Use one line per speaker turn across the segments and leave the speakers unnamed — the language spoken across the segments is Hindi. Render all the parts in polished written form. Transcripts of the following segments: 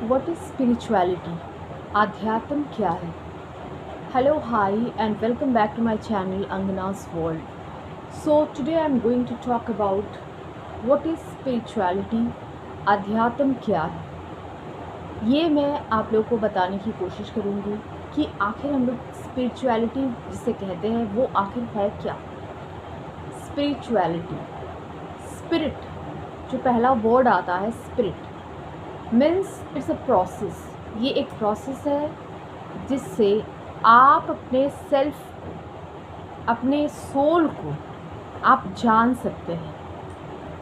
What is spirituality? आध्यात्म क्या है? Hello, hi, and welcome back to my channel Angana's World. So today I'm going to talk about what is spirituality. आध्यात्म क्या है? ये मैं आप लोगों को बताने की कोशिश करूँगी कि आखिर हम लोग स्पिरिचुअलिटी जिसे कहते हैं वो आखिर है क्या. स्पिरिचुअलिटी, स्पिरिट, जो पहला वर्ड आता है spirit means it's a process. ये एक प्रोसेस है जिससे आप अपने सेल्फ, अपने सोल को आप जान सकते हैं.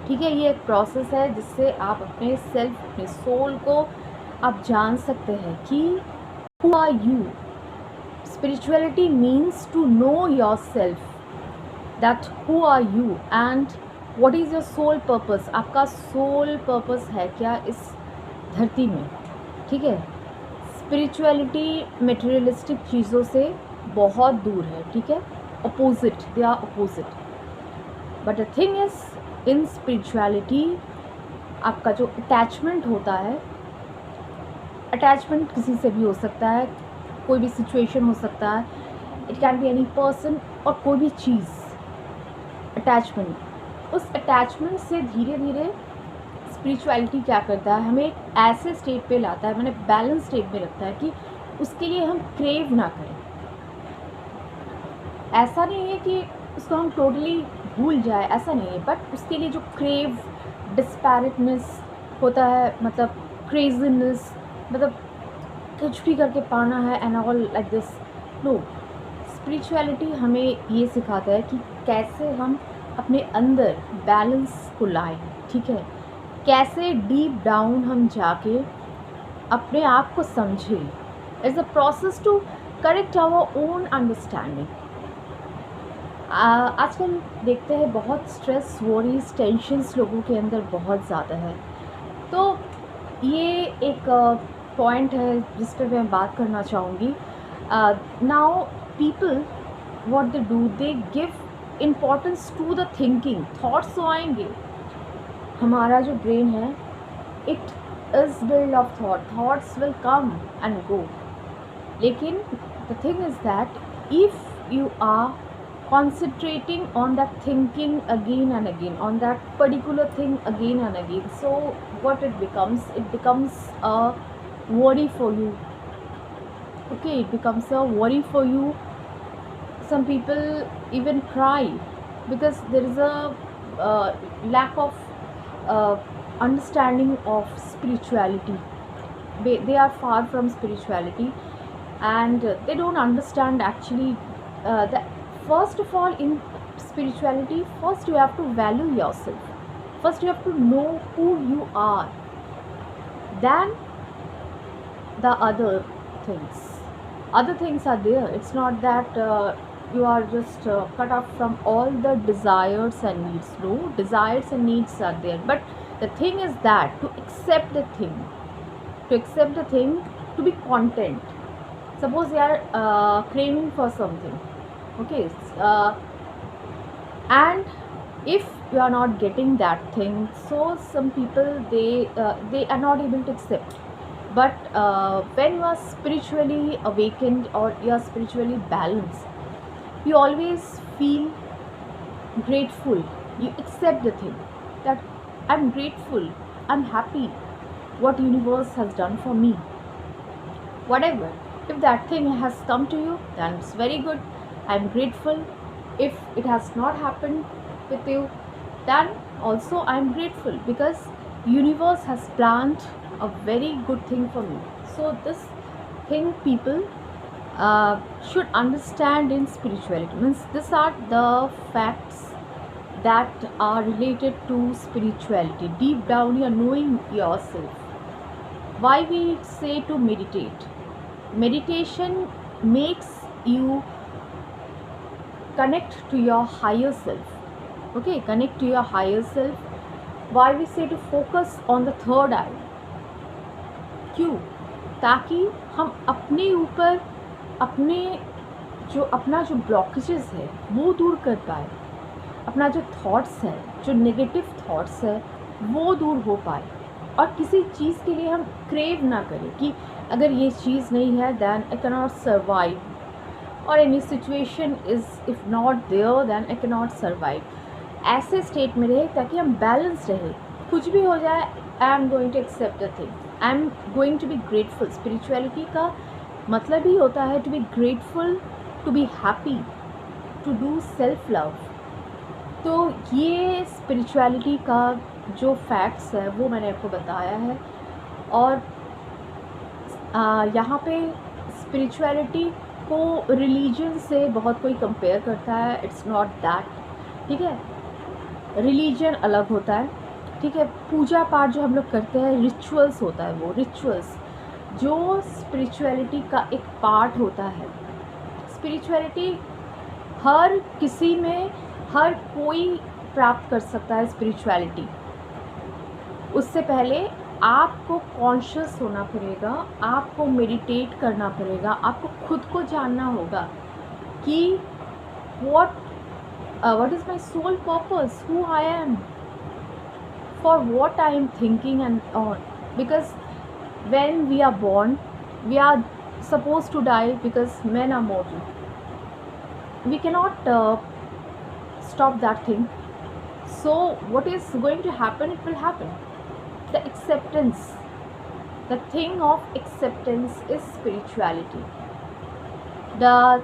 ठीक है, ये एक प्रोसेस है जिससे आप अपने सेल्फ, अपने सोल को आप जान सकते हैं कि who are you. Spirituality means to know your self, that who are you and what is your soul purpose. आपका सोल पर्पस है क्या इस धरती में. ठीक है, स्पिरिचुअलिटी मटेरियलिस्टिक चीज़ों से बहुत दूर है. ठीक है, opposite, they are opposite. But the thing is in spirituality आपका जो अटैचमेंट होता है, अटैचमेंट किसी से भी हो सकता है, कोई भी सिचुएशन हो सकता है, it can be any person और कोई भी चीज़. अटैचमेंट, उस अटैचमेंट से धीरे धीरे स्पिरिचुअलिटी क्या करता है, हमें एक ऐसे स्टेट पे लाता है, मैंने बैलेंस स्टेट में रखता है कि उसके लिए हम क्रेव ना करें. ऐसा नहीं है कि उसको हम टोटली भूल जाए, ऐसा नहीं है, बट उसके लिए जो क्रेव, डिस्पैरेटनेस होता है, मतलब क्रेजीनेस, मतलब कुछ भी करके पाना है and all like this. No, spirituality हमें ये सिखाता है कि कैसे हम अपने अंदर बैलेंस को लाएं. ठीक है, कैसे डीप डाउन हम जाके अपने आप को समझें. It's a process to correct our own understanding. आजकल देखते हैं बहुत स्ट्रेस, वरीज, टेंशन्स लोगों के अंदर बहुत ज़्यादा है. तो ये एक पॉइंट है जिस पर मैं बात करना चाहूँगी. Now people what they do, they give importance to the thinking. Thoughts तो आएंगे, हमारा जो ब्रेन है it is build of thought, thoughts will come and go. लेकिन the thing is that if you are concentrating on that thinking again and again, on that particular thing again and again, so what it becomes a worry for you. Okay, it becomes a worry for you. Some people even cry because there is a lack of understanding of spirituality. They are far from spirituality and they don't understand actually that first of all in spirituality, first you have to value yourself, first you have to know who you are, then the other things are there. It's not that you are just cut off from all the desires and needs. No, desires and needs are there, but the thing is that to accept the thing, to be content. Suppose you are craving for something, okay, and if you are not getting that thing, so some people they are not able to accept. But when you are spiritually awakened or you are spiritually balanced, you always feel grateful. You accept the thing that I'm grateful, I'm happy what universe has done for me. Whatever, if that thing has come to you, then it's very good, I'm grateful. If it has not happened with you, then also I'm grateful because universe has planned a very good thing for me. So this thing people should understand in spirituality. Means these are the facts that are related to spirituality. Deep down you are knowing yourself. Why we say to meditate? Meditation makes you connect to your higher self. Okay, connect to your higher self. Why we say to focus on the third eye? क्यों? ताकि हम अपने ऊपर अपना जो ब्लॉकेजेस है वो दूर कर पाए, अपना जो थॉट्स है, जो नेगेटिव थॉट्स है वो दूर हो पाए. और किसी चीज़ के लिए हम क्रेव ना करें कि अगर ये चीज़ नहीं है than I can not survive, और any situation is if not there than I can not survive. ऐसे स्टेट में रहे ताकि हम बैलेंस रहे, कुछ भी हो जाए I am going to accept the thing, I am going to be grateful. Spirituality का मतलब ही होता है to be grateful, to be happy, to do self love. तो ये स्पिरिचुअलिटी का जो फैक्ट्स है वो मैंने आपको बताया है। और यहाँ पे स्पिरिचुअलिटी को रिलीजन से बहुत कोई कंपेयर करता है, इट्स नॉट दैट, ठीक है। रिलीजन अलग होता है, ठीक है। पूजा पाठ जो हम लोग करते हैं रिचुअल्स होता है, वो रिचुअल्स जो स्पिरिचुअलिटी का एक पार्ट होता है। स्पिरिचुअलिटी हर किसी में, हर कोई प्राप्त कर सकता है स्पिरिचुअलिटी। उससे पहले आपको कॉन्शियस होना पड़ेगा, आपको मेडिटेट करना पड़ेगा, आपको खुद को जानना होगा कि what is my soul purpose, who I am, for what I am thinking and all. Because when we are born, we are supposed to die because men are mortal. We cannot stop that thing. So what is going to happen, it will happen. The acceptance, the thing of acceptance is spirituality. The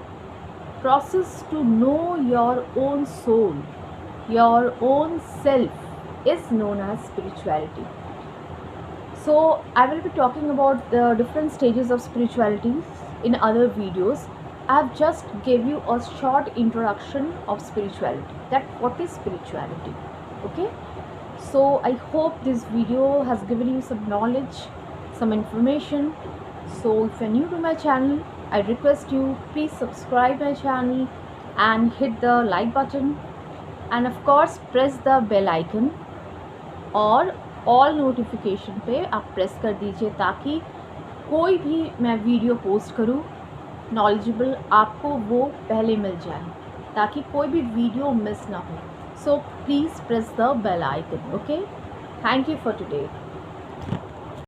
process to know your own soul, your own self is known as spirituality. So I will be talking about the different stages of spirituality in other videos. I have just gave you a short introduction of spirituality, that what is spirituality, okay. So I hope this video has given you some knowledge, some information. So if you're new to my channel, I request you please subscribe my channel and hit the like button, and of course press the bell icon और ऑल नोटिफिकेशन पे आप प्रेस कर दीजिए ताकि कोई भी मैं वीडियो पोस्ट करूँ नॉलेजेबल आपको वो पहले मिल जाए, ताकि कोई भी वीडियो मिस ना हो। So please press the bell icon, okay. Thank you for today.